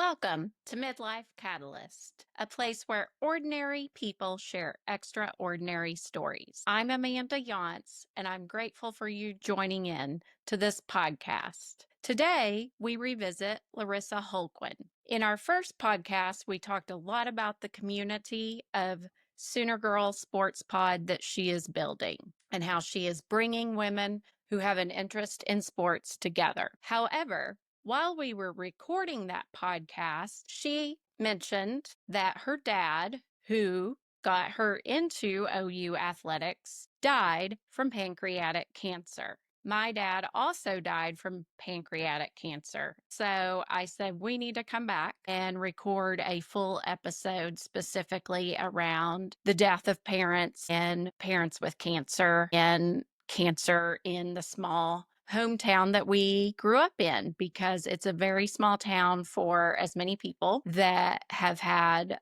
Welcome to Midlife Catalyst, a place where ordinary people share extraordinary stories. I'm Amanda Yance, and I'm grateful for you joining in to this podcast. Today, we revisit Larissa Holquin. In our first podcast, we talked a lot about the community of Sooner Girl Sports Pod that she is building and how she is bringing women who have an interest in sports together. However, while we were recording that podcast, she mentioned that her dad, who got her into OU athletics, died from pancreatic cancer. My dad also died from pancreatic cancer. So I said, we need to come back and record a full episode specifically around the death of parents and parents with cancer and cancer in the small hometown that we grew up in, because it's a very small town for as many people that have had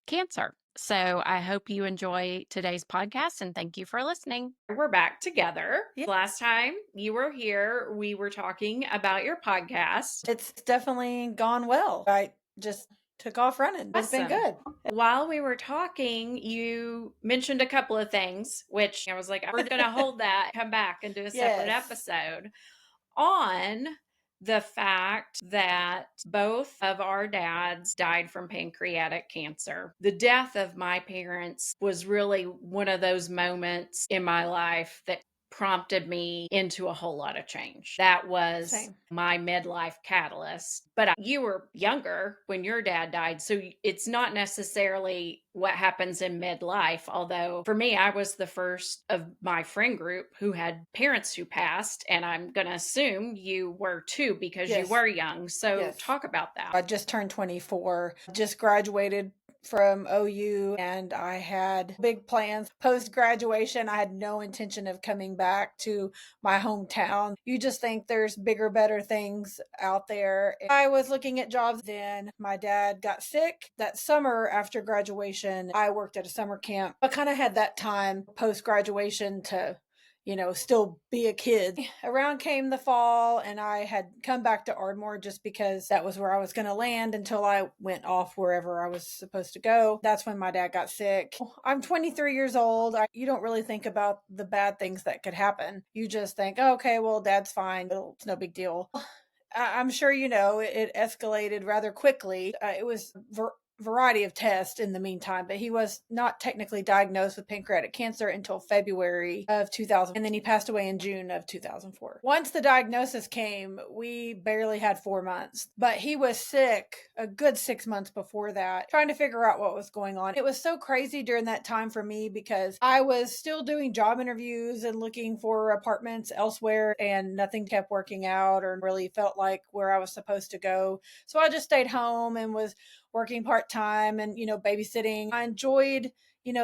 cancer. So I hope you enjoy today's podcast, and thank you for listening. We're back together. Yeah. Last time you were here, we were talking about your podcast. It's definitely gone well. I just took off running. It's been Awesome. good. While we were talking, you mentioned a couple of things, which I was like, we're going to hold that, come back and do a separate Yes. episode on the fact that both of our dads died from pancreatic cancer. The death of my parents was really one of those moments in my life that prompted me into a whole lot of change. That was Same. my midlife catalyst. But you were younger when your dad died, so it's not necessarily what happens in midlife. Although for me, I was the first of my friend group who had parents who passed, and I'm going to assume you were too because you Yes. were young. So Yes. talk about that. I just turned 24, just graduated from OU, and I had big plans. Post graduation, I had no intention of coming back to my hometown. You just think there's bigger, better things out there. I was looking at jobs then. My dad got sick that summer after graduation. I worked at a summer camp. I kind of had that time post graduation to still be a kid. Around came the fall, and I had come back to Ardmore just because that was where I was going to land until I went off wherever I was supposed to go. That's when my dad got sick. I'm 23 years old. You don't really think about the bad things that could happen. You just think, oh, okay, well, dad's fine. It's no big deal. I'm sure it escalated rather quickly. It was variety of tests in the meantime, but he was not technically diagnosed with pancreatic cancer until February of 2000, and then he passed away in June of 2004. Once the diagnosis came, we barely had 4 months, but he was sick a good 6 months before that, trying to figure out what was going on. It was so crazy during that time for me because I was still doing job interviews and looking for apartments elsewhere, and nothing kept working out or really felt like where I was supposed to go. So I just stayed home and was working part-time and babysitting. I enjoyed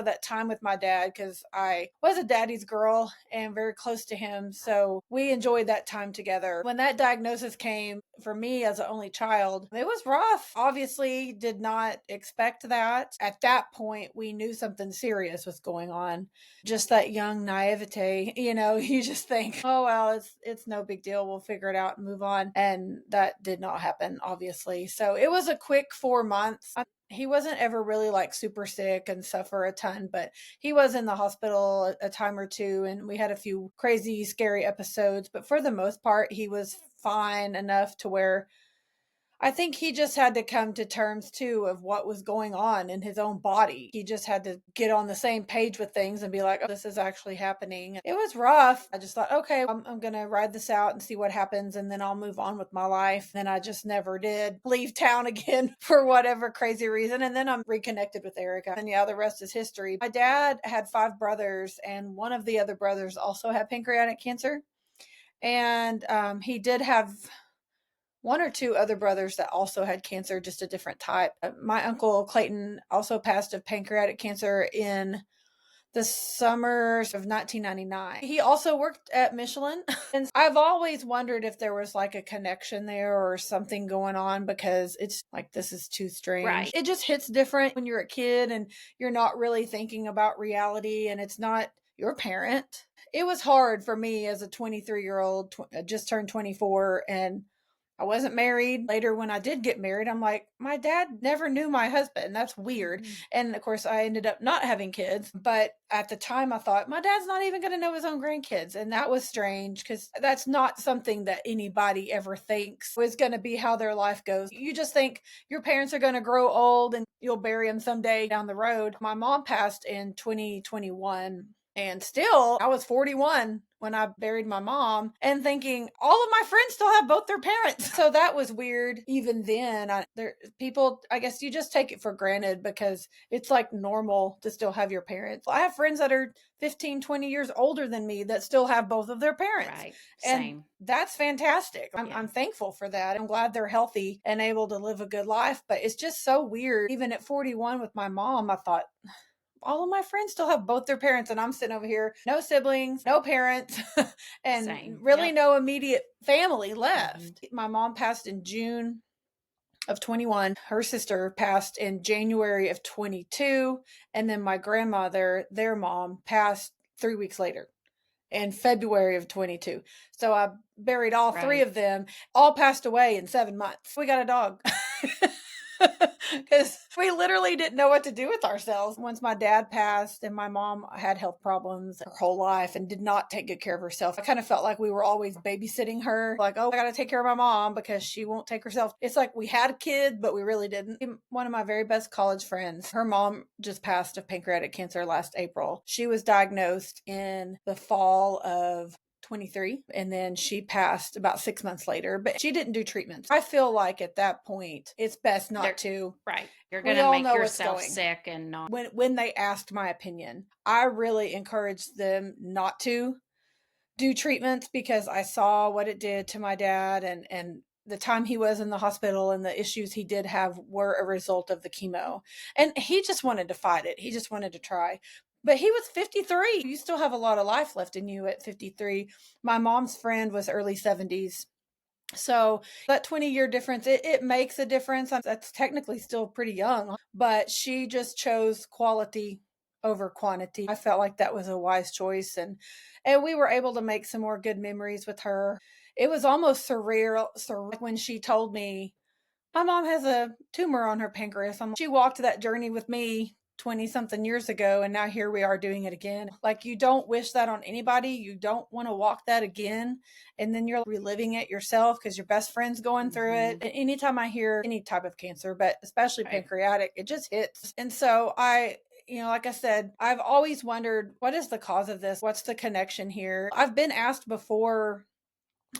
that time with my dad because I was a daddy's girl and very close to him, so we enjoyed that time together. When that diagnosis came for me as an only child, it was rough. Obviously did not expect that. At that point we knew something serious was going on. Just that young naivete, you just think, oh well, it's no big deal, we'll figure it out and move on. And that did not happen, obviously. So it was a quick 4 months. He wasn't ever really like super sick and suffer a ton, but he was in the hospital a time or two, and we had a few crazy, scary episodes. But for the most part, he was fine enough to where I think he just had to come to terms too of what was going on in his own body. He just had to get on the same page with things and be like, oh, this is actually happening. It was rough. I just thought, okay, I'm going to ride this out and see what happens, and then I'll move on with my life. And I just never did leave town again for whatever crazy reason. And then I'm reconnected with Erica. And yeah, the rest is history. My dad had 5 brothers, and one of the other brothers also had pancreatic cancer. And he did have 1 or 2 other brothers that also had cancer, just a different type. My uncle Clayton also passed of pancreatic cancer in the summers of 1999. He also worked at Michelin. And I've always wondered if there was like a connection there or something going on, because it's like, this is too strange. Right. It just hits different when you're a kid and you're not really thinking about reality, and it's not your parent. It was hard for me as a 23-year-old, just turned 24, and I wasn't married. Later, when I did get married, I'm like, my dad never knew my husband. That's weird. Mhm. And of course, I ended up not having kids. But at the time, I thought, my dad's not even going to know his own grandkids. And that was strange because that's not something that anybody ever thinks is going to be how their life goes. You just think your parents are going to grow old and you'll bury them someday down the road. My mom passed in 2021. And still, I was 41 when I buried my mom and thinking all of my friends still have both their parents. So that was weird. Even then, people, I guess you just take it for granted because it's like normal to still have your parents. I have friends that are 15, 20 years older than me that still have both of their parents. Right. And Same. that's fantastic. Yeah. I'm thankful for that. I'm glad they're healthy and able to live a good life. But it's just so weird. Even at 41 with my mom, I thought, all of my friends still have both their parents, and I'm sitting over here, no siblings, no parents, and Same. really Yep. no immediate family Mhm. left. My mom passed in June of 21. Her sister passed in January of 22. And then my grandmother, their mom, passed 3 weeks later in February of 22. So I buried all three Right. of them, all passed away in 7 months. We got a dog. Because we literally didn't know what to do with ourselves. Once my dad passed and my mom had health problems her whole life and did not take good care of herself, I kind of felt like we were always babysitting her. Like, oh, I got to take care of my mom because she won't take herself. It's like we had a kid, but we really didn't. One of my very best college friends, her mom just passed of pancreatic cancer last April. She was diagnosed in the fall of 23, and then she passed about 6 months later, but she didn't do treatments. I feel like at that point it's best not They're to. right. You're We gonna all make know what's yourself going. sick and not. When they asked my opinion, I really encouraged them not to do treatments because I saw what it did to my dad, and the time he was in the hospital and the issues he did have were a result of the chemo. And he just wanted to fight it. He just wanted to try. But he was 53. You still have a lot of life left in you at 53. My mom's friend was early 70s. So that 20-year difference, it makes a difference. That's technically still pretty young, but she just chose quality over quantity. I felt like that was a wise choice, and we were able to make some more good memories with her. It was almost surreal when she told me my mom has a tumor on her pancreas. She walked that journey with me 20 something years ago, and now here we are doing it again. Like, you don't wish that on anybody. You don't want to walk that again. And then you're reliving it yourself because your best friend's going through it. Mhm. And anytime I hear any type of cancer, but especially Right. pancreatic, it just hits. And so like I said, I've always wondered, what is the cause of this? What's the connection here? I've been asked before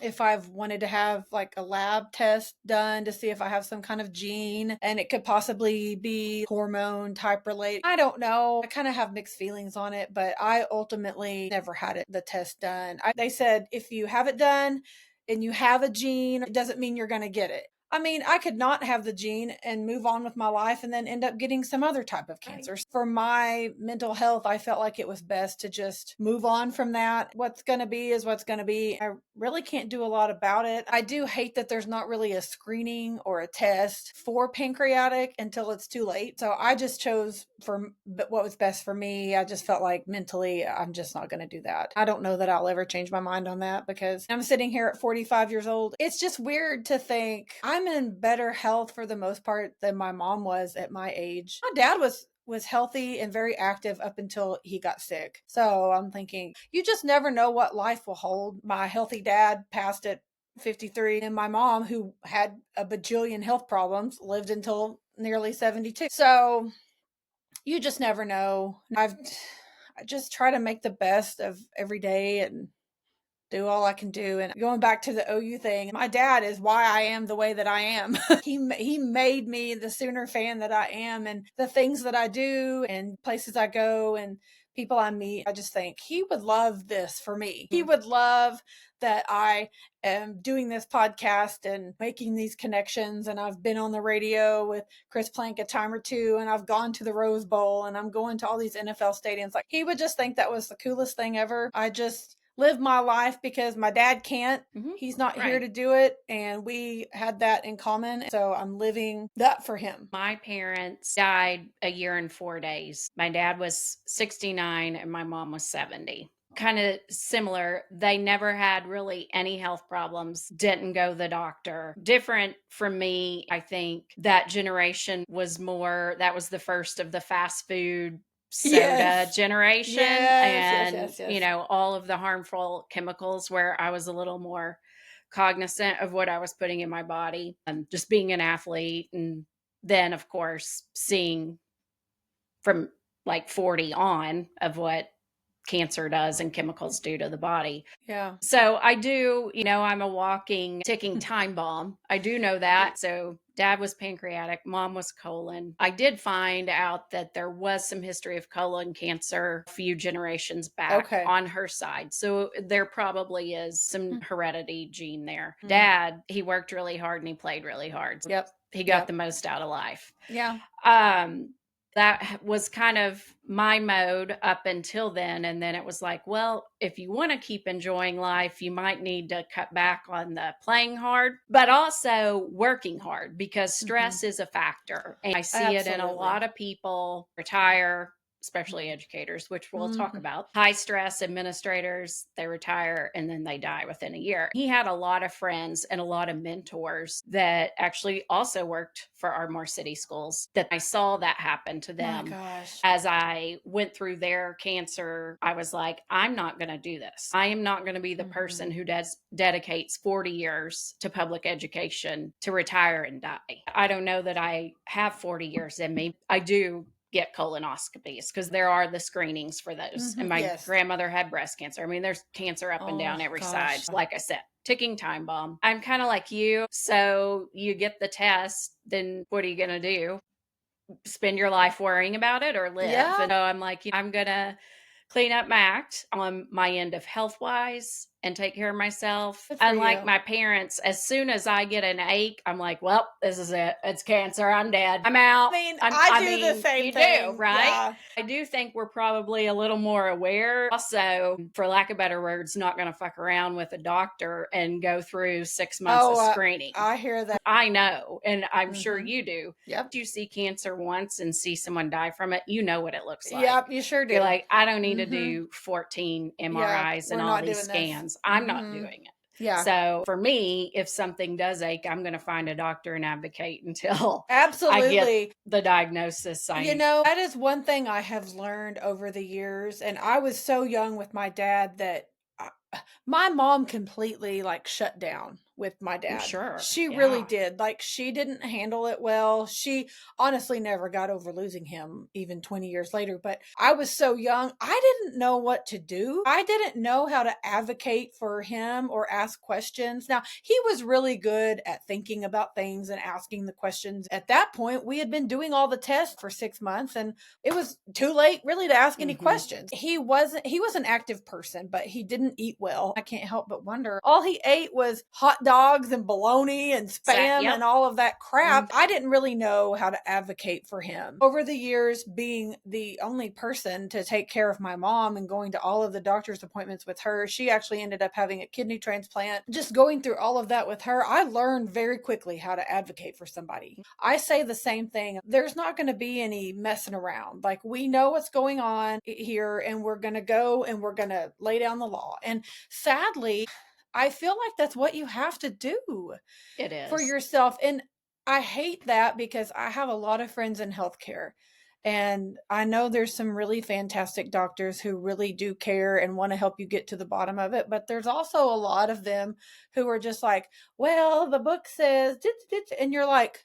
if I've wanted to have like a lab test done to see if I have some kind of gene and it could possibly be hormone type related. I don't know. I kind of have mixed feelings on it, but I ultimately never had the test done. They said if you have it done and you have a gene, it doesn't mean you're going to get it. I mean, I could not have the gene and move on with my life and then end up getting some other type of Right. cancer. For my mental health, I felt like it was best to just move on from that. What's going to be is what's going to be. I really can't do a lot about it. I do hate that there's not really a screening or a test for pancreatic until it's too late. So I just chose for what was best for me. I just felt like mentally, I'm just not going to do that. I don't know that I'll ever change my mind on that because I'm sitting here at 45 years old. It's just weird to think I'm in better health for the most part than my mom was at my age. My dad was healthy and very active up until he got sick. So I'm thinking, you just never know what life will hold. My healthy dad passed at 53, and my mom, who had a bajillion health problems, lived until nearly 72. So you just never know. I just try to make the best of every day and do all I can do. And going back to the OU thing, my dad is why I am the way that I am. He made me the Sooner fan that I am, and the things that I do and places I go and people I meet. I just think he would love this for me. He would love that I am doing this podcast and making these connections. And I've been on the radio with Chris Plank a time or two, and I've gone to the Rose Bowl, and I'm going to all these NFL stadiums. Like, he would just think that was the coolest thing ever. I just live my life because my dad can't. Mhm. He's not here Right. to do it. And we had that in common. So I'm living that for him. My parents died a year and 4 days. My dad was 69 and my mom was 70. kind of similar. They never had really any health problems, didn't go to the doctor. Different from me, I think that generation was more, that was the first of the fast food soda Yes. generation Yes, yes, and, yes, yes. all of the harmful chemicals where I was a little more cognizant of what I was putting in my body and just being an athlete. And then, of course, seeing from like 40 on of what cancer does and chemicals do to the body. Yeah. So I do, I'm a walking, ticking time bomb. I do know that. So dad was pancreatic, mom was colon. I did find out that there was some history of colon cancer a few generations back Okay. on her side. So there probably is some Mm. heredity gene there. Mm. Dad, he worked really hard and he played really hard. Yep. He got Yep. the most out of life. Yeah. Um, that was kind of my mode up until then. And then it was like, well, if you want to keep enjoying life, you might need to cut back on the playing hard, but also working hard because Mhm. stress is a factor. And I see it in a Absolutely. lot of people retire, especially educators, which we'll talk Mhm. about. High stress administrators, they retire and then they die within a year. He had a lot of friends and a lot of mentors that actually also worked for our more city schools that I saw that happen to My them. gosh. As I went through their cancer, I was like, I'm not going to do this. I am not going to be the person Mhm. who dedicates 40 years to public education to retire and die. I don't know that I have 40 years in me. I do get colonoscopies because there are the screenings for those. And Mhm. my Yes. grandmother had breast cancer. I mean, there's cancer up and down Oh every side. gosh. Like I said, ticking time bomb. I'm kind of like you. So you get the test, then what are you going to do? Spend your life worrying about it or live? Yeah. And so I'm like, I'm going to clean up my act on my end of health wise and take care of myself. Good for Unlike you. my parents, as soon as I get an ache, I'm like, well, this is it. It's cancer. I'm dead. I'm out. I mean, I I do the mean, same you do, thing. right? Yeah. I do think we're probably a little more aware. Also, for lack of better words, not going to fuck around with a doctor and go through 6 months Oh, of screening. I hear that. I know, and I'm sure Mhm. you do. Yep. You see cancer once and see someone die from it, you know what it looks like. Yep, you sure You're do. like, I don't need to Mhm. do 14 Yeah, MRIs and we're all not these doing this. scans. I'm not Mhm. doing it. Yeah. So for me, if something does ache, I'm going to find a doctor and advocate until I get Absolutely. the diagnosis You I know, that is one thing I have learned over the years, and I was so young with my dad that I my mom completely, like, shut down with my I'm dad. sure. She really Yeah. did, like, she didn't handle it well. She honestly never got over losing him even 20 years later, but I was so young, I didn't know what to do. I didn't know how to advocate for him or ask questions. Now, he was really good at thinking about things and asking the questions. At that point, we had been doing all the tests for 6 months, and it was too late really to ask any Hmm. questions. He was an active person, but he didn't eat well. I can't help but wonder. All he ate was hot dogs and bologna and spam Yep. and all of that Mm, crap. I didn't really know how to advocate for him. Over the years, being the only person to take care of my mom and going to all of the doctor's appointments with her, she actually ended up having a kidney transplant. Just going through all of that with her, I learned very quickly how to advocate for somebody. I say the same thing. There's not going to be any messing around. Like, we know what's going on here, and we're going to go and we're going to lay down the law. And sadly, I feel like that's what you have to do it for is. yourself. And I hate that because I have a lot of friends in healthcare. And I know there's some really fantastic doctors who really do care and want to help you get to the bottom of it. But there's also a lot of them who are just like, well, the book says, and you're like,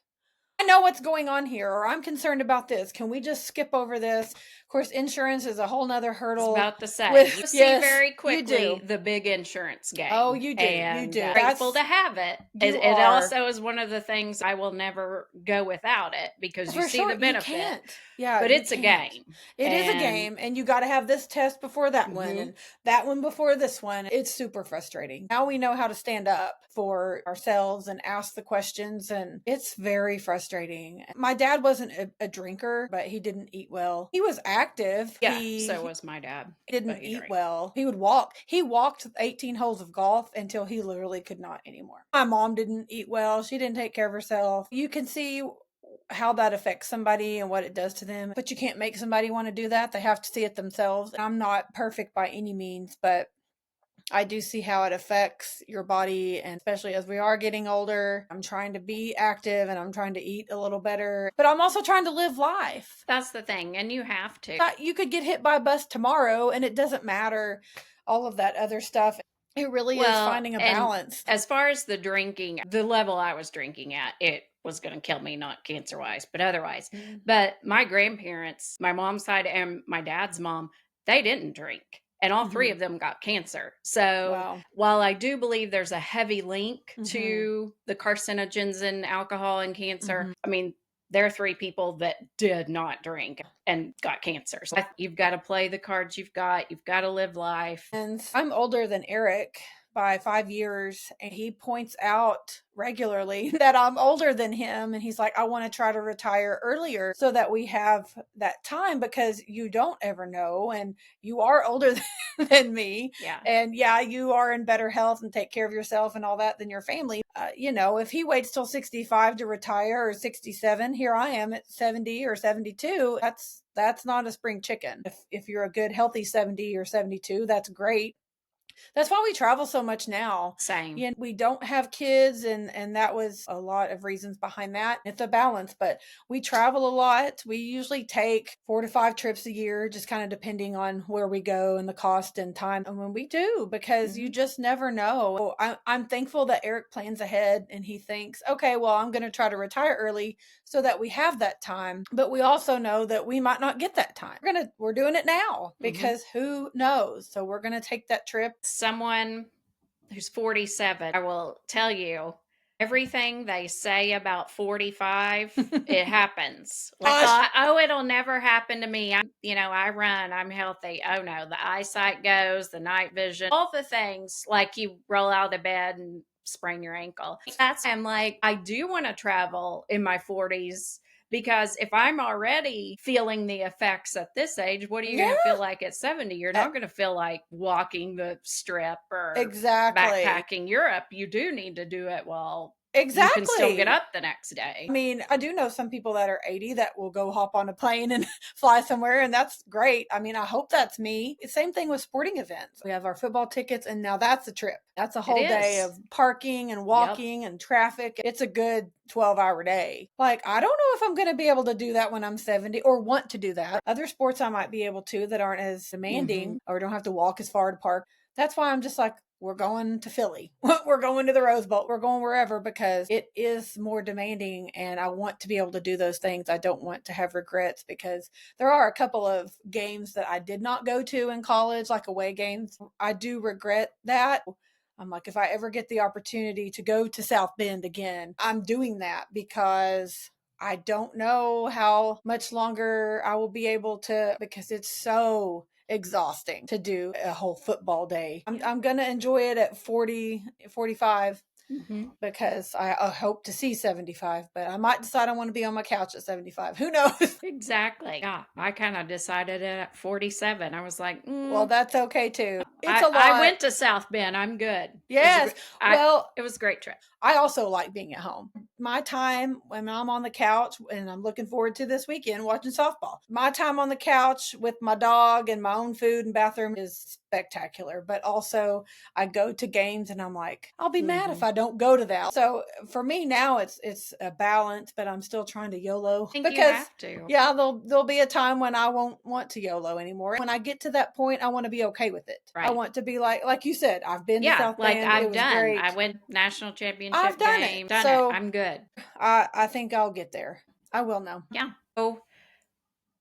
I know what's going on here, or I'm concerned about this. Can we just skip over this? Of course, insurance is a whole nother I was hurdle about to say, with, you see yes, very you quickly do. the big insurance Oh, game you do. You and do. grateful That's, to have it. you It are. also is one of the things I will never go without it because you For see sure, the you benefit, can't. Yeah, but you it's a can't. game. It is a And game, and you gotta have this test before that one, mhm, and that one before this one. It's super frustrating. Now we know how to stand up for ourselves and ask the questions, and it's very frustrating. My dad wasn't a drinker, but he didn't eat well. He was active. yeah, so He was my dad, but didn't he eat drank. well. He would walk. He walked 18 holes of golf until he literally could not anymore. My mom didn't eat well. She didn't take care of herself. You can see how that affects somebody and what it does to them. But you can't make somebody want to do that. They have to see it themselves. I'm not perfect by any means, but I do see how it affects your body, and especially as we are getting older. I'm trying to be active and I'm trying to eat a little better, but I'm also trying to live life. That's the thing, and you have to. You could get hit by a bus tomorrow and it doesn't matter, all of that other stuff. It really is Well, finding a and balance. as far as the drinking, the level I was drinking at, it was going to kill me, not cancer wise, but otherwise. Mm. But my grandparents, my mom's side and my dad's mom, they didn't drink. And all three Mhm. of them got cancer. So Wow. while I do believe there's a heavy link Mhm. to the carcinogens in alcohol and cancer, Mhm. I mean, there are three people that did not drink and got cancer. So you've got to play the cards you've got. You've got to live life. And I'm older than Eric by 5 years, and he points out regularly that I'm older than him. And he's like, I want to try to retire earlier so that we have that time, because you don't ever know. And you are older than me. Yeah. And yeah, you are in better health and take care of yourself and all that than your family. If he waits till 65 to retire, or 67, here I am at 70 or 72. That's not a spring chicken. If you're a good healthy 70 or 72, that's great. That's why we travel so much now. Same. Yeah, we don't have kids, and that was a lot of reasons behind that. It's a balance, but we travel a lot. We usually take 4 to 5 trips a year, just kind of depending on where we go and the cost and time. And when we do, because you Mhm. just never know. I'm thankful that Eric plans ahead and he thinks, okay, well, I'm going to try to retire early so that we have that time. But we also know that we might not get that time. We're doing it now, Mhm. because who knows? So we're going to take that trip. Someone who's 47, I will tell you everything they say about 45, it happens. Like, Gosh. oh, it'll never happen to me. I run, I'm healthy. Oh no, the eyesight goes, the night vision, all the things, like you roll out of bed and sprain your ankle. That's, I'm like, I do want to travel in my 40s, because if I'm already feeling the effects at this age, what are you Yeah, going to feel like at 70? You're e not going to feel like walking the strip or exactly. backpacking Europe. You do need to do it while you can still get Exactly. up the next I day. mean, I do know some people that are 80 that will go hop on a plane and fly somewhere, and that's great. I mean, I hope that's me. Same thing with sporting events. We have our football tickets, and now that's a trip. That's a It whole day is. of parking and Yep. walking and traffic. It's a good 12-hour day. Like, I don't know if I'm going to be able to do that when I'm 70, or want to do that. Other sports I might be able to, that aren't as Hmm. demanding, or don't have to walk as far to park. That's why I'm just like, we're going to Philly. We're going to the Rose Bowl. We're going wherever, because it is more demanding and I want to be able to do those things. I don't want to have regrets, because there are a couple of games that I did not go to in college, like away games. I do regret that. I'm like, if I ever get the opportunity to go to South Bend again, I'm doing that, because I don't know how much longer I will be able to, because it's so exhausting to do a whole football day. I'm, Yep. I'm going to enjoy it at 40, 45, Hmm. because I hope to see 75, but I might decide I want to be on my couch at 75. Who knows? Exactly. Yeah. I kind of decided it at 47. I was like, Well, that's okay too. It's a I lot. went to South Bend. I'm good. Yes. I, Well, it was a great trip. I also like being at home. My time when I'm on the couch, and I'm looking forward to this weekend watching softball. My time on the couch with my dog and my own food and bathroom is spectacular. But also, I go to games and I'm like, I'll be mad if Hmm. I don't go to that. So for me now, it's a balance, but I'm still trying to YOLO, I think you because have to. yeah, there'll be a time when I won't want to YOLO anymore. When I get to that point, I want to be okay with it. I Right. want to be like you said, I've been to Yeah. South Like Bend. It I've was done. I great. went national I've championship done it. game, done it. So I'm good. I think I'll get there. I will know. Yeah. So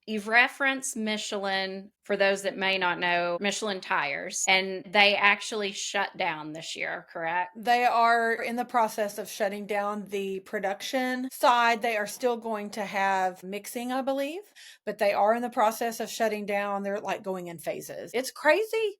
you've referenced Michelin. For those that may not know, Michelin tires, and they actually shut down this year, correct? They are in the process of shutting down the production side. They are still going to have mixing, I believe, but they are in the process of shutting down. They're like going in phases. It's crazy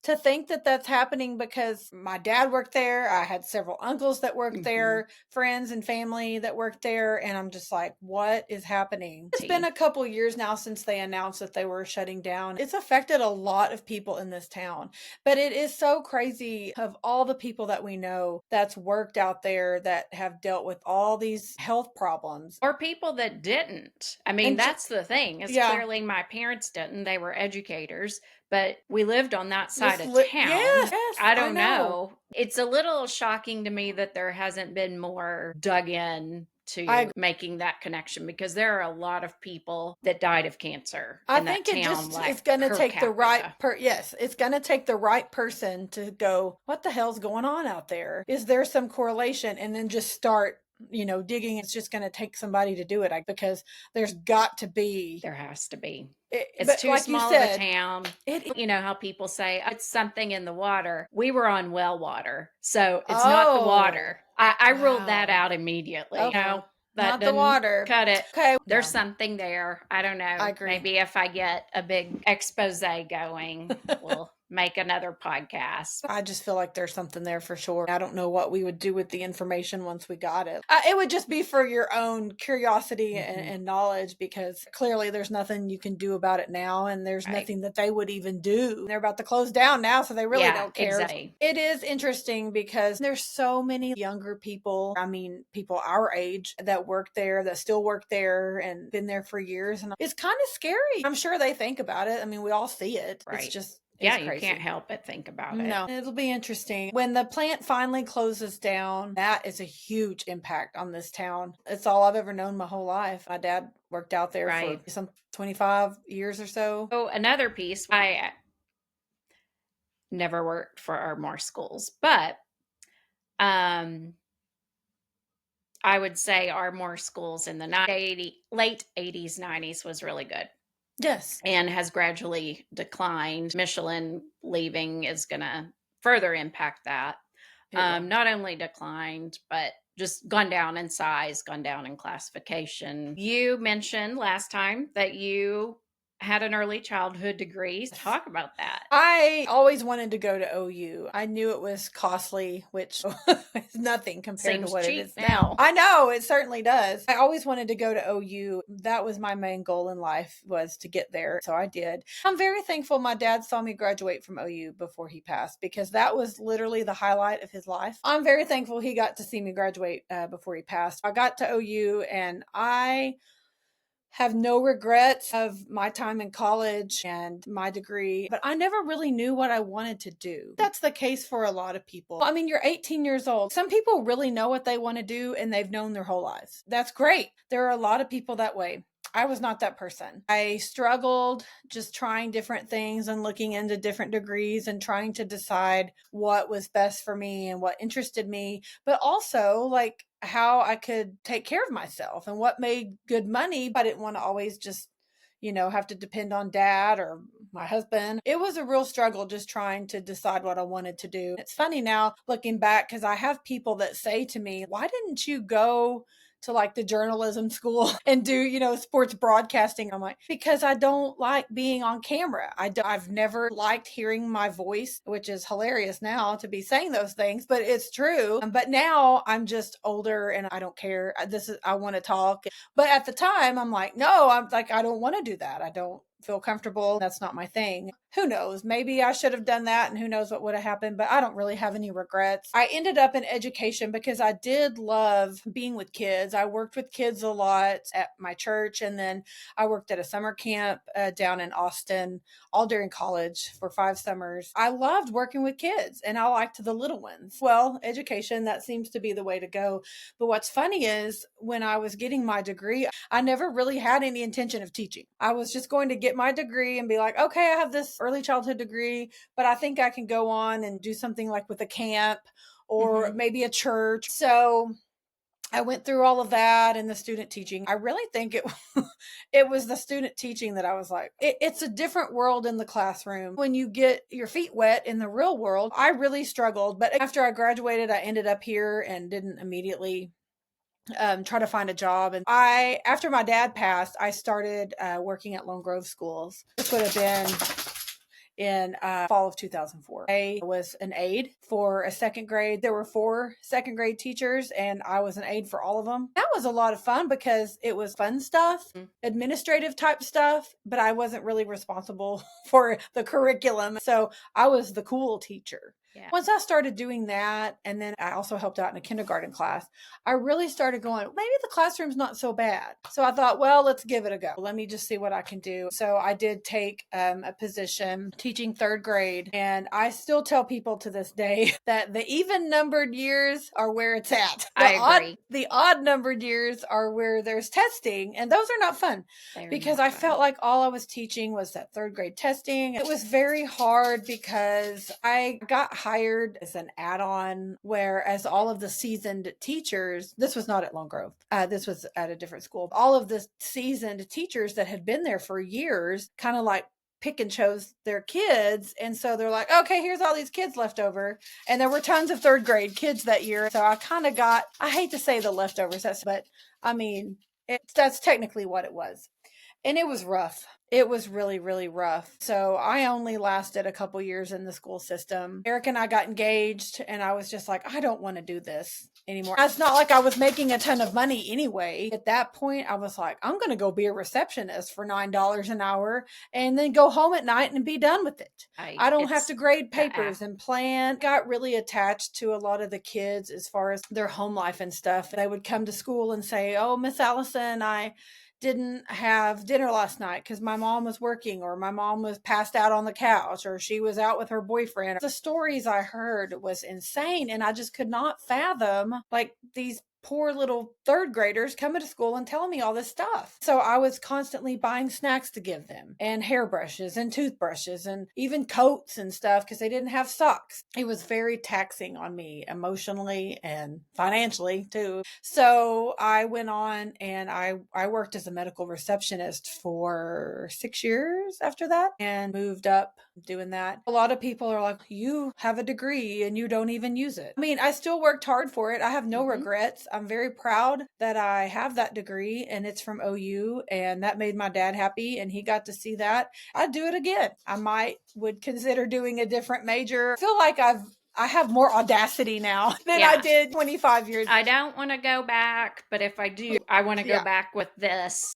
to think that that's happening because my dad worked there. I had several uncles that worked there, friends and family that worked there. And I'm just like, what is happening? It's been a couple years now since they announced that they were shutting down. It's affected a lot of people in this town, but it is so crazy of all the people that we know that's worked out there that have dealt with all these health problems. Or people that didn't. I mean, And that's the thing. It's yeah. clearly my parents didn't. They were educators, but we lived on that side Just of yes, town. yes, I I don't know. know. It's a little shocking to me that there hasn't been more dug in I to making that connection, because there are a lot of people that died of cancer I in that think it town, just like is going to per take the right capita. yes, it's going to take the right person to go, what the hell's going on out there? Is there some correlation? And then just start, digging. It's just going to take somebody to do it because there's got to be There has to be. it, It's but too like you small of a said, town. it You know how people say, "Oh, it's something in the water." We were on well water, so it's not the oh, water. I ruled that wow. out immediately. Okay. No, that Not the didn't water. cut it. Okay. There's No, something there. I don't I know. agree. Maybe if I get a big expose going, we'll make another podcast. I just feel like there's something there for sure. I don't know what we would do with the information once we got it. It would just be for your own curiosity Mhm. and knowledge because clearly there's nothing you can do about it now, and there's Right. nothing that they would even do. They're about to close down now, so they really Yeah, don't care. exactly. It is interesting because there's so many younger people, I mean, people our age that work there, that still work there and been there for years. And it's kind of scary. I'm sure they think about it. I mean, we all see it. It's Right. just, Yeah, it's you can't crazy. help but think about it. No, it'll be interesting. When the plant finally closes down, that is a huge impact on this town. It's all I've ever known my whole life. My dad worked out there for Right. some 25 years or so. So another piece, I never worked for our more schools, but um I would say our more schools in the late 80s, 90s was really good Yes. and has gradually declined. Michelin leaving is going to further impact that. It will. Not only declined, but just gone down in size, gone down in classification. You mentioned last time that you had an early childhood degree. Yes. Talk about that. I always wanted to go to OU. I knew it was costly, which is nothing compared to Seems what it cheap is now. now. I know, it certainly does. I always wanted to go to OU. That was my main goal in life, was to get there. So I did. I'm very thankful my dad saw me graduate from OU before he passed because that was literally the highlight of his life. I'm very thankful he got to see me graduate before he passed. I got to OU and I have no regrets of my time in college and my degree, but I never really knew what I wanted to do. That's the case for a lot of people. I mean, you're 18 years old. Some people really know what they want to do and they've known their whole lives. That's great. There are a lot of people that way. I was not that person. I struggled just trying different things and looking into different degrees and trying to decide what was best for me and what interested me, but also like how I could take care of myself and what made good money. But I didn't want to always just, have to depend on dad or my husband. It was a real struggle just trying to decide what I wanted to do. It's funny now looking back because I have people that say to me, why didn't you go to like the journalism school and do, sports broadcasting? I'm like, because I don't like being on camera. I've never liked hearing my voice, which is hilarious now to be saying those things, but it's true. But now I'm just older and I don't care. I want to talk. But at the time, I'm like, no, I'm like, I don't want to do that. I don't feel comfortable. That's not my thing. Who knows? Maybe I should have done that and who knows what would have happened, but I don't really have any regrets. I ended up in education because I did love being with kids. I worked with kids a lot at my church, and then I worked at a summer camp down in Austin all during college for 5 summers. I loved working with kids and I liked the little ones. Well, education, that seems to be the way to go. But what's funny is when I was getting my degree, I never really had any intention of teaching. I was just going to get my degree and be like, okay, I have this early childhood degree, but I think I can go on and do something like with a camp or Mhm. maybe a church. So I went through all of that and the student teaching. I really think it was the student teaching that I was like, it's a different world in the classroom. When you get your feet wet in the real world, I really struggled. But after I graduated, I ended up here and didn't immediately try to find a job. And after my dad passed, I started working at Lone Grove schools. This would have been in fall of 2004. I was an aide for a second grade. There were 4 second grade teachers, and I was an aide for all of them. That was a lot of fun because it was fun stuff, administrative type stuff, but I wasn't really responsible for the curriculum. So I was the cool teacher. Yeah. Once I started doing that, and then I also helped out in a kindergarten class, I really started going, maybe the classroom's not so bad. So I thought, well, let's give it a go. Let me just see what I can do. So I did take a position teaching 3rd grade. And I still tell people to this day that the even numbered years are where it's at. I agree. The odd numbered years are where there's testing. And those are not fun because I felt like all I was teaching was that 3rd grade testing. It was very hard because I got hired as an add-on, whereas all of the seasoned teachers, this was not at Lone Grove, this was at a different school, all of the seasoned teachers that had been there for years kind of like pick and chose their kids. And so they're like, okay, here's all these kids left over. And there were tons of 3rd grade kids that year. So I kind of got, I hate to say the leftovers, but I mean, that's technically what it was. And it was rough. It was really, really rough. So I only lasted a couple years in the school system. Eric and I got engaged, and I was just like, I don't want to do this anymore. It's not like I was making a ton of money anyway. At that point, I was like, I'm going to go be a receptionist for $9 an hour and then go home at night and be done with it. I don't have to grade papers and plan. Got really attached to a lot of the kids as far as their home life and stuff. They would come to school and say, oh, Miss Allison, I didn't have dinner last night because my mom was working, or my mom was passed out on the couch, or she was out with her boyfriend. The stories I heard was insane, and I just could not fathom like these poor little 3rd graders coming to school and telling me all this stuff. So I was constantly buying snacks to give them, and hairbrushes and toothbrushes and even coats and stuff because they didn't have socks. It was very taxing on me emotionally and financially too. So I went on and I worked as a medical receptionist for 6 years after that and moved up doing that. A lot of people are like, you have a degree and you don't even use it. I mean, I still worked hard for it. I have no regrets. I'm very proud that I have that degree, and it's from OU, and that made my dad happy, and he got to see that. I'd do it again. I would consider doing a different major. I feel like I have more audacity now than I did 25 years ago. I don't want to go back, but if I do, I want to go back with this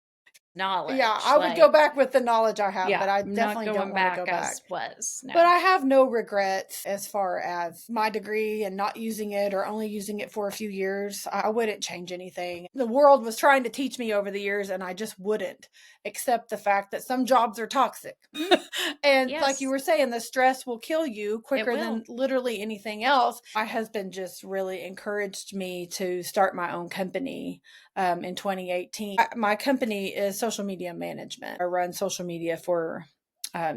knowledge. Yeah, I would go back with the knowledge I have, but I definitely don't want to go back. As was. No. But I have no regrets as far as my degree and not using it or only using it for a few years. I wouldn't change anything. The world was trying to teach me over the years, and I just wouldn't, except the fact that some jobs are toxic. And like you were saying, the stress will kill you quicker than literally anything else. My husband just really encouraged me to start my own company in 2018. My company is social media management. I run social media for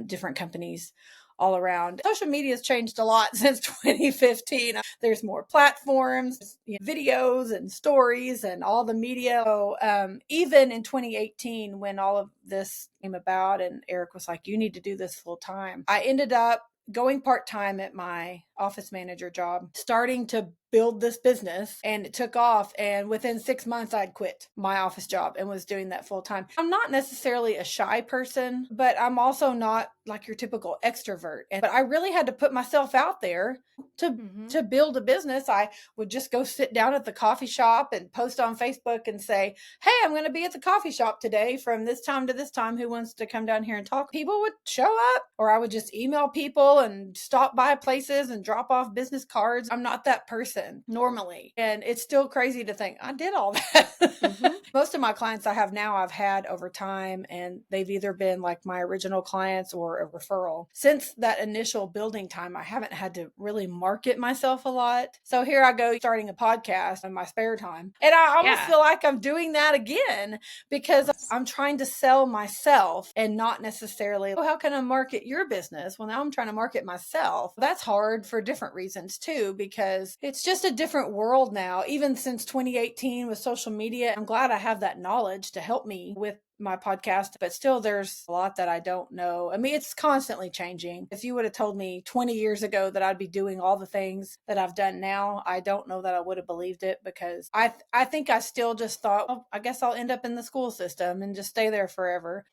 different companies all around. Social media has changed a lot since 2015. There's more platforms, videos and stories and all the media. So even in 2018, when all of this came about and Eric was like, you need to do this full time, I ended up going part-time at my office manager job, starting to build this business, and it took off. And within 6 months, I'd quit my office job and was doing that full time. I'm not necessarily a shy person, but I'm also not like your typical extrovert. But I really had to put myself out there to build a business. I would just go sit down at the coffee shop and post on Facebook and say, hey, I'm going to be at the coffee shop today from this time to this time. Who wants to come down here and talk? People would show up, or I would just email people and stop by places and drop off business cards. I'm not that person normally. And it's still crazy to think I did all that. Most of my clients I have now, I've had over time, and they've either been like my original clients or a referral. Since that initial building time, I haven't had to really market myself a lot. So here I go starting a podcast in my spare time. And I almost feel like I'm doing that again because I'm trying to sell myself and not necessarily, oh, how can I market your business? Well, now I'm trying to market myself. That's hard for different reasons too, because it's just a different world now. Even since 2018 with social media, I'm glad I have that knowledge to help me with my podcast, but still there's a lot that I don't know. I mean, it's constantly changing. If you would have told me 20 years ago that I'd be doing all the things that I've done now, I don't know that I would have believed it, because I think I still just thought, well, I guess I'll end up in the school system and just stay there forever.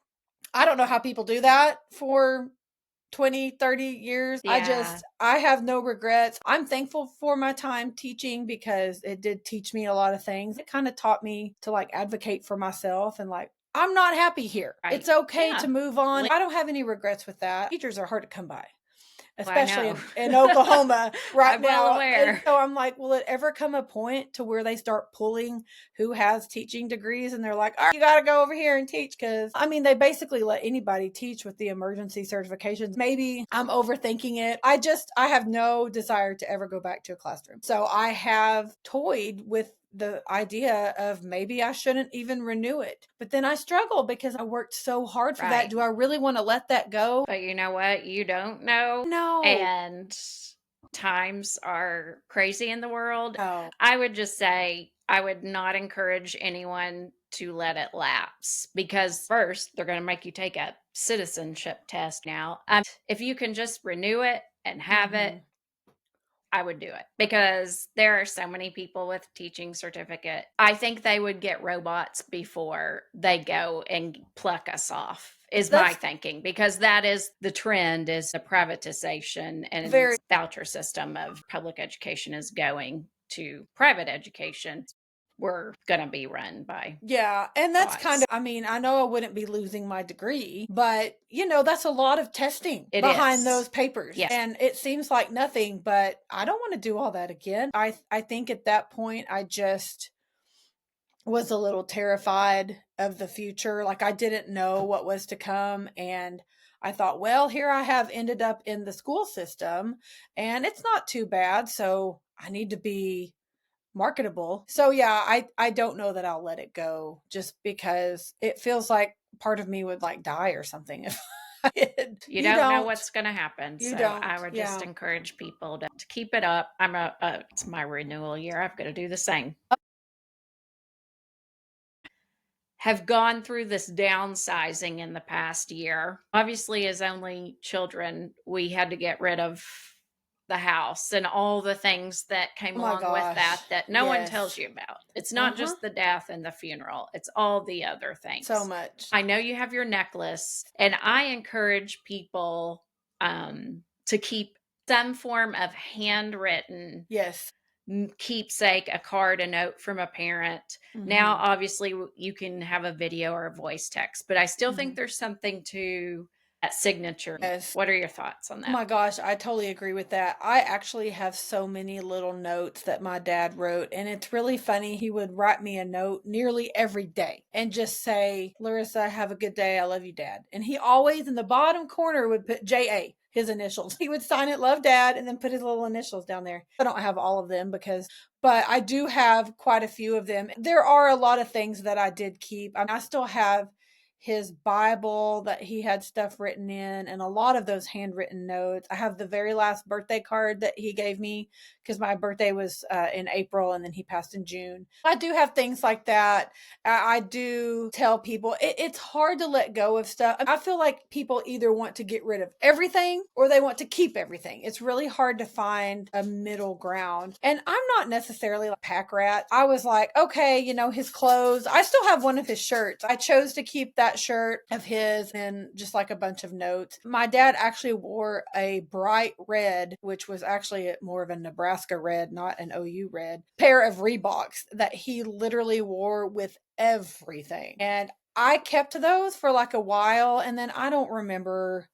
I don't know how people do that for 20, 30 years. Yeah. I have no regrets. I'm thankful for my time teaching because it did teach me a lot of things. It kind of taught me to like advocate for myself and like, I'm not happy here. Right. It's okay Yeah. to move on. I don't have any regrets with that. Teachers are hard to come by, I especially know. in Oklahoma right I'm well now. And aware. so I'm like, will it ever come a point to where they start pulling who has teaching degrees and they're like, all right, you got to go over here and teach? Because I mean, they basically let anybody teach with the emergency certifications. Maybe I'm overthinking it. I have no desire to ever go back to a classroom. So I have toyed with the idea of maybe I shouldn't even renew it. But then I struggle because I worked so hard for that. Right. Do I really want to let that go? But you know what? You don't know. No. And times are crazy in the world. Oh, I would just say I would not encourage anyone to let it lapse because first they're going to make you take a citizenship test now. If you can just renew it and have it, mhm. I would do it because there are so many people with teaching certificate. I think they would get robots before they go and pluck us off is my That's thinking because that is the trend is the privatization and very, voucher system of public education is going to private education. We're going to be run by yeah. And that's kind bots. of, I mean, I know I wouldn't be losing my degree, but that's a lot of testing It behind those is. papers. Yes. And it seems like nothing, but I don't want to do all that again. I think at that point, I just was a little terrified of the future. Like I didn't know what was to come. And I thought, well, here I have ended up in the school system and it's not too bad. So I need to be marketable. So yeah, I don't know that I'll let it go just because it feels like part of me would like die or something if I did. You You don't know don't. what's going to happen. You So don't. I would just Yeah. encourage people to keep it up. It's my renewal year. I've got to do the same. Have gone through this downsizing in the past year. Obviously, as only children, we had to get rid of the house and all the things that came Oh my along with gosh. that no one tells Yes. you about. It's not Uh-huh. just the death and the funeral, it's all the other So things. much. I know you have your necklace, and I encourage people to keep some form of handwritten Yes. keepsake, a card, a note from a parent. Now, Mhm. obviously, you can have a video or a voice text, but I still think Mhm. there's something to that signature. Yes. What are your thoughts on Oh that? my gosh, I totally agree with that. I actually have so many little notes that my dad wrote, and it's really funny. He would write me a note nearly every day and just say, Larissa, have a good day. I love you, Dad. And he always in the bottom corner would put JA, his initials. He would sign it, Love Dad, and then put his little initials down there. I don't have all of them but I do have quite a few of them. There are a lot of things that I did keep. I still have his Bible that he had stuff written in and a lot of those handwritten notes. I have the very last birthday card that he gave me because my birthday was in April and then he passed in June. I do have things like that. I do tell people it's hard to let go of stuff. I feel like people either want to get rid of everything or they want to keep everything. It's really hard to find a middle ground. And I'm not necessarily a pack rat. I was like, okay, his clothes. I still have one of his shirts. I chose to keep that shirt of his and just like a bunch of notes. My dad actually wore a bright red, which was actually more of a Nebraska red, not an OU red, pair of Reeboks that he literally wore with everything. And I kept those for like a while and then I don't remember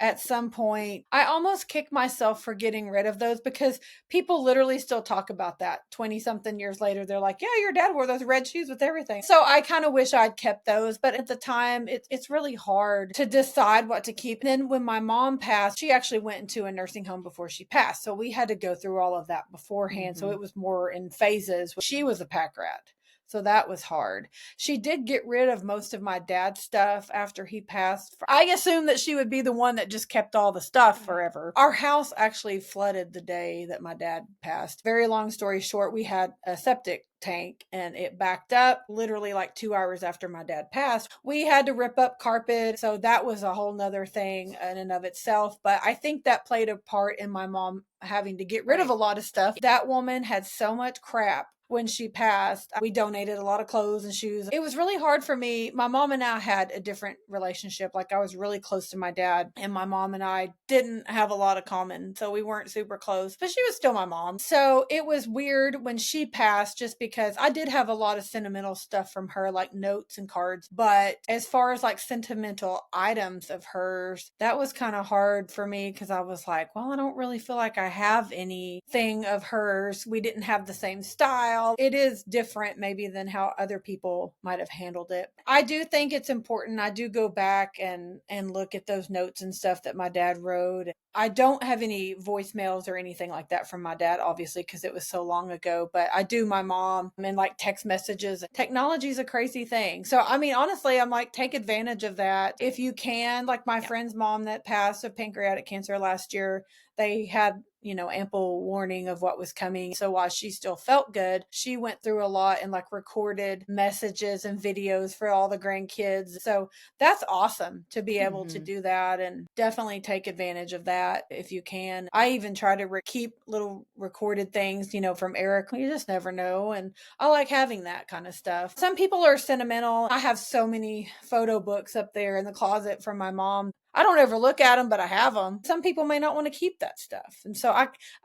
at some point. I almost kick myself for getting rid of those because people literally still talk about that 20 something years later. They're like, yeah, your dad wore those red shoes with everything. So I kind of wish I'd kept those. But at the time, it's really hard to decide what to keep. And then when my mom passed, she actually went into a nursing home before she passed. So we had to go through all of that beforehand. So Mhm. it was more in phases. She was a pack rat. So that was hard. She did get rid of most of my dad's stuff after he passed. I assume that she would be the one that just kept all the stuff forever. Our house actually flooded the day that my dad passed. Very long story short, we had a septic tank and it backed up literally like 2 hours after my dad passed. We had to rip up carpet. So that was a whole nother thing in and of itself. But I think that played a part in my mom having to get rid of Right. a lot of stuff. That woman had so much crap when she passed, we donated a lot of clothes and shoes. It was really hard for me. My mom and I had a different relationship. Like, I was really close to my dad, and my mom and I didn't have a lot of common. So we weren't super close, but she was still my mom. So it was weird when she passed, just because I did have a lot of sentimental stuff from her, like notes and cards. But as far as like sentimental items of hers, that was kind of hard for me, because I was like, well, I don't really feel like I have anything of hers. We didn't have the same style. It is different maybe than how other people might have handled it. I do think it's important. I do go back and look at those notes and stuff that my dad wrote. I don't have any voicemails or anything like that from my dad, obviously, because it was so long ago, but I do my mom, and like text messages. Technology is a crazy thing. So, I mean, honestly, I'm like, take advantage of that if you can. Like, my friend's mom that passed of pancreatic cancer last year, they had, ample warning of what was coming. So while she still felt good, she went through a lot and like recorded messages and videos for all the grandkids. So that's awesome to be able to do that, and definitely take advantage of that if you can. I even try to keep little recorded things, from Eric. You just never know. And I like having that kind of stuff. Some people are sentimental. I have so many photo books up there in the closet from my mom. I don't ever look at them, but I have them. Some people may not want to keep that stuff. And so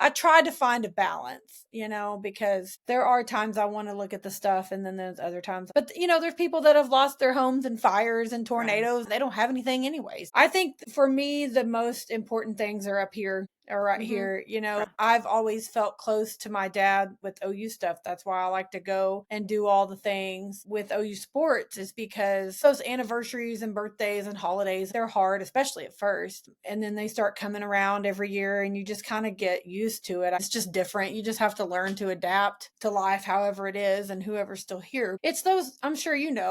I try to find a balance, because there are times I want to look at the stuff, and then there's other times. But, there's people that have lost their homes in fires and tornadoes. Right. They don't have anything anyways. I think for me, the most important things are up here, or right here. I've always felt close to my dad with OU stuff. That's why I like to go and do all the things with OU sports, is because those anniversaries and birthdays and holidays, they're hard, especially at first. And then they start coming around every year, and you just kind of get used to it. It's just different. You just have to learn to adapt to life, however it is, and whoever's still here. It's those, I'm sure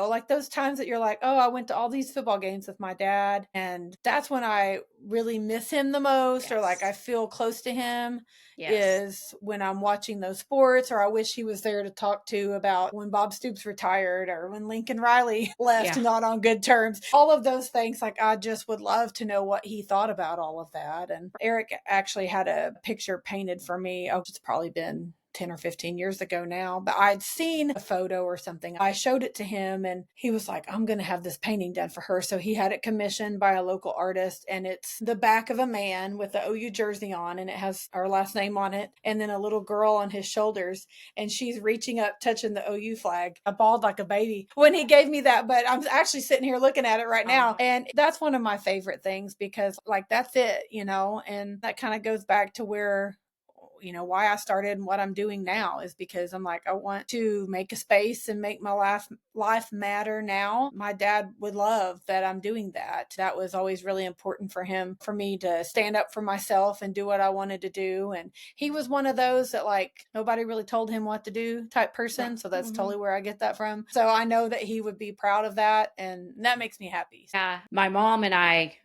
like those times that you're like, oh, I went to all these football games with my dad, and that's when I really miss him the most. Yes. Or like I feel close to him. Yes. Is when I'm watching those sports, or I wish he was there to talk to about when Bob Stoops retired, or when Lincoln Riley left, not on good terms. All of those things, like, I just would love to know what he thought about all of that. And Eric actually had a picture painted for me. Oh, it's probably been 10 or 15 years ago now, but I'd seen a photo or something. I showed it to him, and he was like, I'm going to have this painting done for her. So he had it commissioned by a local artist, and it's the back of a man with the OU jersey on, and it has our last name on it, and then a little girl on his shoulders, and she's reaching up, touching the OU flag. I bawled like a baby when he gave me that, but I'm actually sitting here looking at it right now. And that's one of my favorite things, because like, that's it, and that kind of goes back to where, why I started and what I'm doing now, is because I'm like, I want to make a space and make my life matter now. My dad would love that I'm doing that. That was always really important for him, for me to stand up for myself and do what I wanted to do. And he was one of those that, like, nobody really told him what to do type person. So that's totally where I get that from. So I know that he would be proud of that, and that makes me happy. Yeah, my mom and I,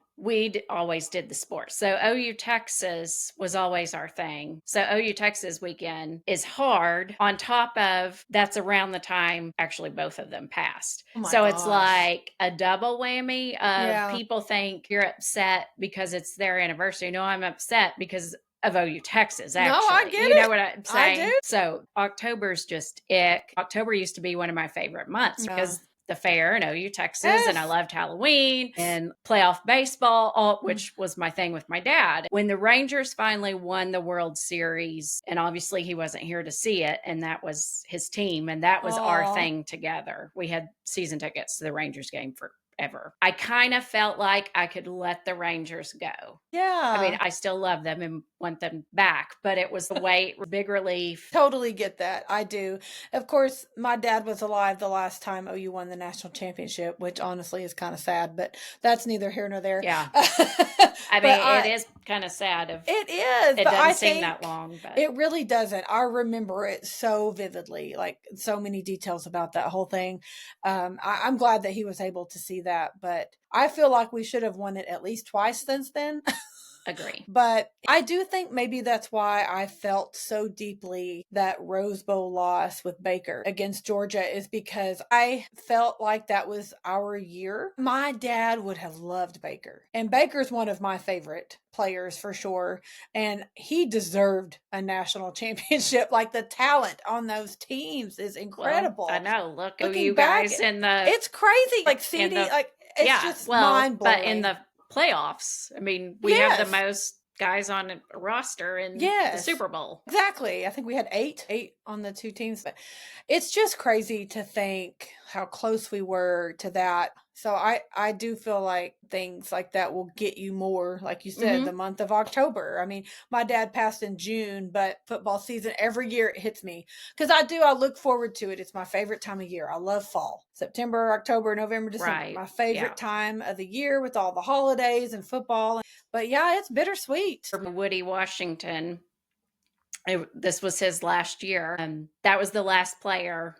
always did the sports. So OU Texas was always our thing. So OU Texas weekend is hard. On top of that's around the time actually both of them passed. Oh so gosh. It's like a double whammy of people think you're upset because it's their anniversary. No, I'm upset because of OU Texas, actually. No, I get you it. know what I'm saying? I do. So October's just ick. October used to be one of my favorite months because the fair and OU Texas, and I loved Halloween and playoff baseball, which was my thing with my dad. When the Rangers finally won the World Series, and obviously he wasn't here to see it, and that was his team, and that was our thing together. We had season tickets to the Rangers game forever. I kind of felt like I could let the Rangers go. Yeah. I mean, I still love them and want them back, but it was the weight, big relief. Totally get that. I do. Of course, my dad was alive the last time OU won the national championship, which honestly is kind of sad, but that's neither here nor there. Yeah. I mean, it is kind of sad. It is. It doesn't seem that long. But it really doesn't. I remember it so vividly, like so many details about that whole thing. I'm glad that he was able to see that, but I feel like we should have won it at least twice since then. Agree. But I do think maybe that's why I felt so deeply that Rose Bowl loss with Baker against Georgia, is because I felt like that was our year. My dad would have loved Baker, and Baker's one of my favorite players for sure, and he deserved a national championship. Like, the talent on those teams is Well, I incredible. know. Look at Looking you back, guys in the it's crazy. Like, in CD, the like, it's yeah. just Well, mind but in blowing. the playoffs, I mean, we have the Yes. most guys on a roster in the Yes. Super Bowl. Exactly. I think we had eight on the two teams. But it's just crazy to think how close we were to that. So I do feel like things like that will get you more, like you said, the Mhm. month of October. I mean, my dad passed in June, but football season, every year it hits me because I look forward to it. It's my favorite time of year. I love fall. September, October, November, December, Right. my Yeah. favorite time of the year with all the holidays and football. But yeah, it's bittersweet. Woody Washington, this was his last year. That was the last player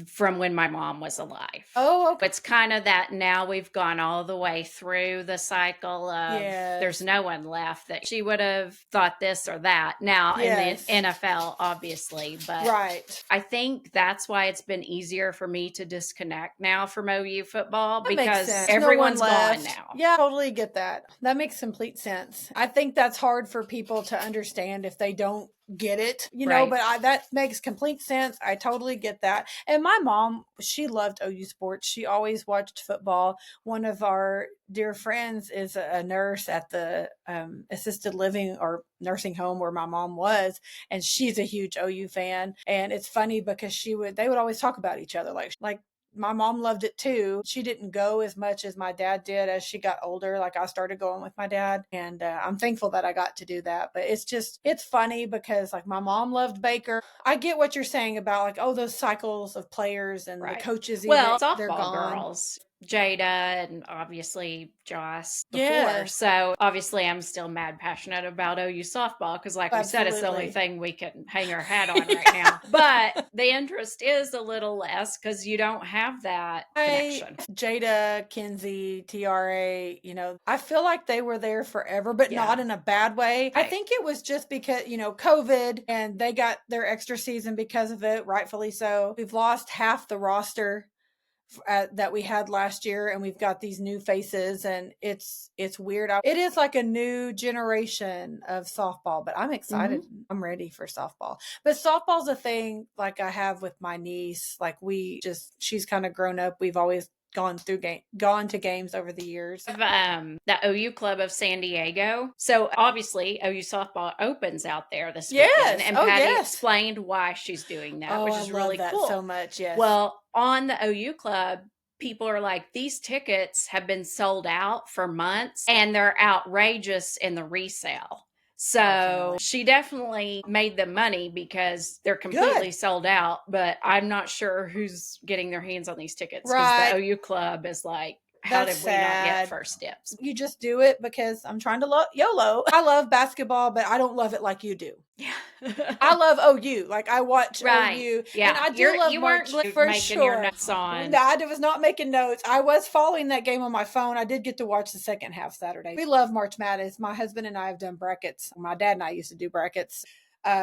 from when my mom was alive. Oh, okay. It's kind of that now we've gone all the way through the cycle of there's Yes. no one left that she would have thought this or that. Now in the Yes. NFL, obviously, but Right. I think that's why it's been easier for me to disconnect now from OU football That makes because sense. No one everyone's gone left. now. Yeah, totally get that. That makes complete sense. I think that's hard for people to understand if they don't get it, Right. but that makes complete sense. I totally get that. And my mom, she loved OU sports. She always watched football. One of our dear friends is a nurse at the assisted living or nursing home where my mom was, and she's a huge OU fan. And it's funny because they would always talk about each other, like my mom loved it too. She didn't go as much as my dad did as she got older. Like, I started going with my dad, and I'm thankful that I got to do that. But it's funny because, like, my mom loved Baker. I get what you're saying about, like, oh, those cycles of players and the Right. coaches, Well, even they're softball gone. girls, Jada and obviously Joss before. Yes, So obviously I'm still mad passionate about OU softball because like we said, it's the only absolutely. thing we can hang our hat on right now. But the interest is a little less because you don't have that connection. Jada, Kinsey, TRA, I feel like they were there forever, but not Yeah. in a bad way. I Right. think it was just because, COVID, and they got their extra season because of it, rightfully so. We've lost half the roster that we had last year, and we've got these new faces, and it's weird. It is like a new generation of softball, but I'm excited. Mhm. I'm ready for softball. But softball's a thing, like, I have with my niece. Like, she's kind of grown up. We've always gone to games over the years. The OU Club of San Diego. So obviously OU softball opens out there this weekend, Yes. and Oh, Patty yes. explained why she's doing that, Oh, which I is love really that so cool. much. Yes. Well, on the OU Club, people are like, these tickets have been sold out for months and they're outrageous in the resale. So Definitely. she definitely made the money because they're completely Good. sold out, but I'm not sure who's getting their hands on these tickets because the Right. OU Club is like, how That's did we not get sad. first dibs? You just do it because I'm trying to YOLO. I love basketball, but I don't love it like you do. Yeah. I love OU. Like, I watch Right. OU, and Yeah. I do love You weren't March for making your sure. notes on. No, I was not making notes. I was following that game on my phone. I did get to watch the second half Saturday. We love March Madness. My husband and I have done brackets. My dad and I used to do brackets.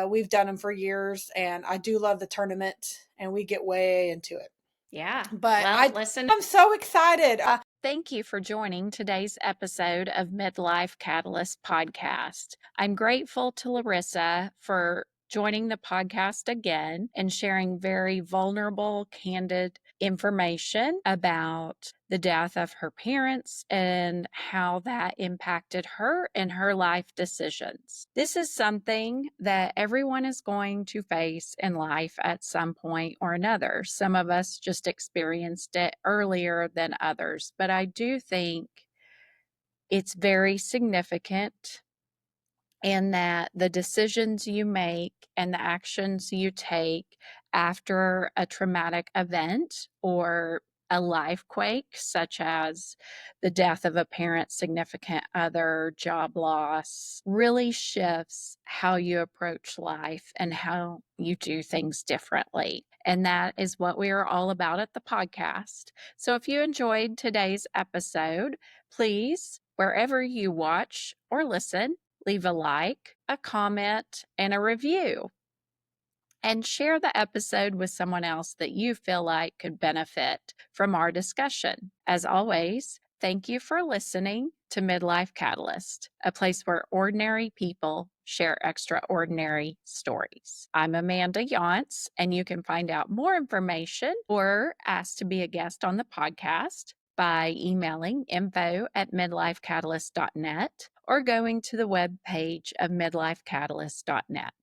We've done them for years, and I do love the tournament, and we get way into it. Yeah. But Well, listen. I'm so excited. Thank you for joining today's episode of Midlife Catalyst Podcast. I'm grateful to Larissa for joining the podcast again and sharing very vulnerable, candid information about the death of her parents and how that impacted her and her life decisions. This is something that everyone is going to face in life at some point or another. Some of us just experienced it earlier than others, but I do think it's very significant in that the decisions you make and the actions you take after a traumatic event or a life quake, such as the death of a parent, significant other, job loss, really shifts how you approach life and how you do things differently. And that is what we are all about at the podcast. So if you enjoyed today's episode, please Wherever you watch or listen, leave a like, a comment, and a review. And share the episode with someone else that you feel like could benefit from our discussion. As always, thank you for listening to Midlife Catalyst, a place where ordinary people share extraordinary stories. I'm Amanda Yonts, and you can find out more information or ask to be a guest on the podcast by emailing info@midlifecatalyst.net or going to the webpage of midlifecatalyst.net.